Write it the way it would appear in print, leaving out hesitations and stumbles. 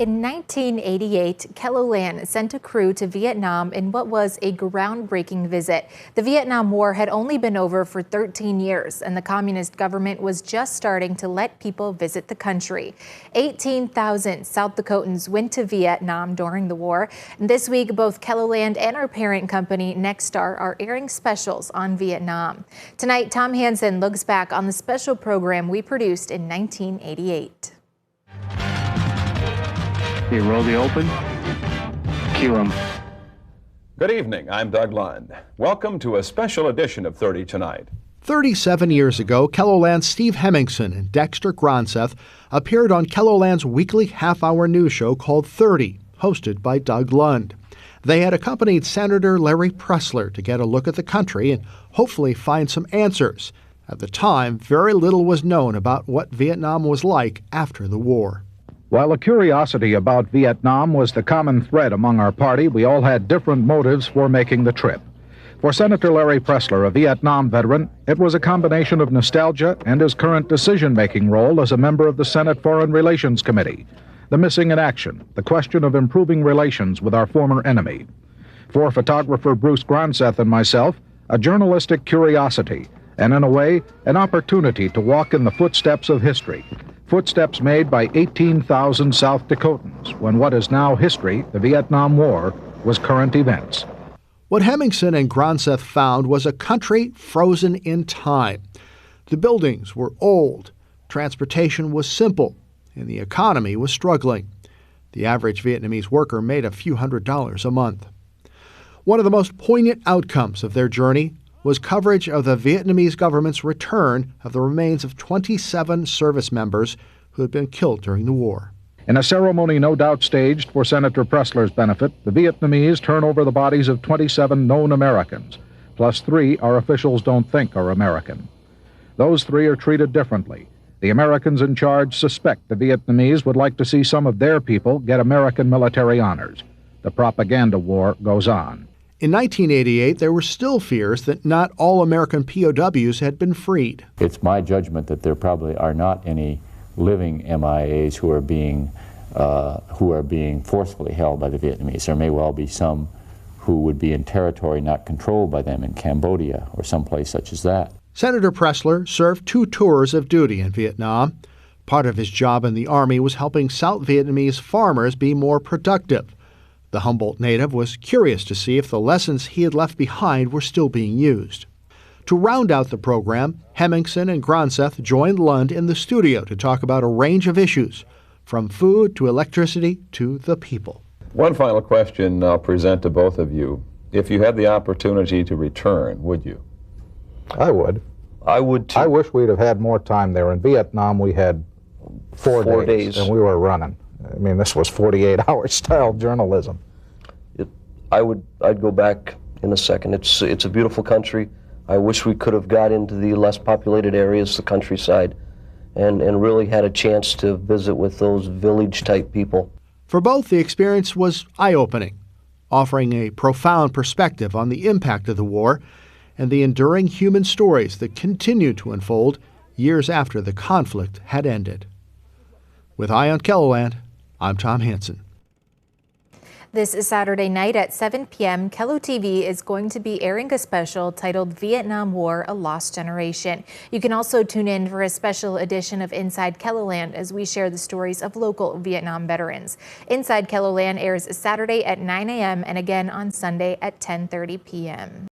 In 1988, KELOLAND sent a crew to Vietnam in what was a groundbreaking visit. The Vietnam War had only been over for 13 years, and the communist government was just starting to let people visit the country. 18,000 South Dakotans went to Vietnam during the war. And this week, both KELOLAND and our parent company, Nexstar, are airing specials on Vietnam. Tonight, Tom Hansen looks back on the special program we produced in 1988. You roll the open, cue 'em. Good evening, I'm Doug Lund. Welcome to a special edition of 30 Tonight. 37 years ago, KELOLAND's Steve Hemmingson and Dexter Gronseth appeared on KELOLAND's weekly half-hour news show called 30, hosted by Doug Lund. They had accompanied Senator Larry Pressler to get a look at the country and hopefully find some answers. At the time, very little was known about what Vietnam was like after the war. While the curiosity about Vietnam was the common thread among our party, we all had different motives for making the trip. For Senator Larry Pressler, a Vietnam veteran, it was a combination of nostalgia and his current decision-making role as a member of the Senate Foreign Relations Committee, the missing in action, the question of improving relations with our former enemy. For photographer Bruce Gronseth and myself, a journalistic curiosity, and in a way, an opportunity to walk in the footsteps of history. Footsteps made by 18,000 South Dakotans when what is now history, the Vietnam War, was current events. What Hemmingson and Gronseth found was a country frozen in time. The buildings were old, transportation was simple, and the economy was struggling. The average Vietnamese worker made a few $100s a month. One of the most poignant outcomes of their journey was coverage of the Vietnamese government's return of the remains of 27 service members who had been killed during the war. In a ceremony no doubt staged for Senator Pressler's benefit, the Vietnamese turn over the bodies of 27 known Americans, plus 3 our officials don't think are American. Those 3 are treated differently. The Americans in charge suspect the Vietnamese would like to see some of their people get American military honors. The propaganda war goes on. In 1988, there were still fears that not all American POWs had been freed. It's my judgment that there probably are not any living MIAs who are being forcefully held by the Vietnamese. There may well be some who would be in territory not controlled by them in Cambodia or someplace such as that. Senator Pressler served 2 tours of duty in Vietnam. Part of his job in the Army was helping South Vietnamese farmers be more productive. The Humboldt native was curious to see if the lessons he had left behind were still being used. To round out the program, Hemmingson and Gronseth joined Lund in the studio to talk about a range of issues, from food to electricity to the people. One final question I'll present to both of you. If you had the opportunity to return, would you? I would. I would too. I wish we'd have had more time there. In Vietnam, we had 4 days, and we were running. I mean, this was 48-hour style journalism. I'd go back in a second. It's a beautiful country. I wish we could have got into the less populated areas, the countryside, and really had a chance to visit with those village-type people. For both, the experience was eye-opening, offering a profound perspective on the impact of the war and the enduring human stories that continued to unfold years after the conflict had ended. With Eye on KELOLAND, I'm Tom Hansen. This is Saturday night at 7 p.m. KELO TV is going to be airing a special titled Vietnam War, A Lost Generation. You can also tune in for a special edition of Inside KELOLAND as we share the stories of local Vietnam veterans. Inside KELOLAND airs Saturday at 9 a.m. and again on Sunday at 10:30 p.m.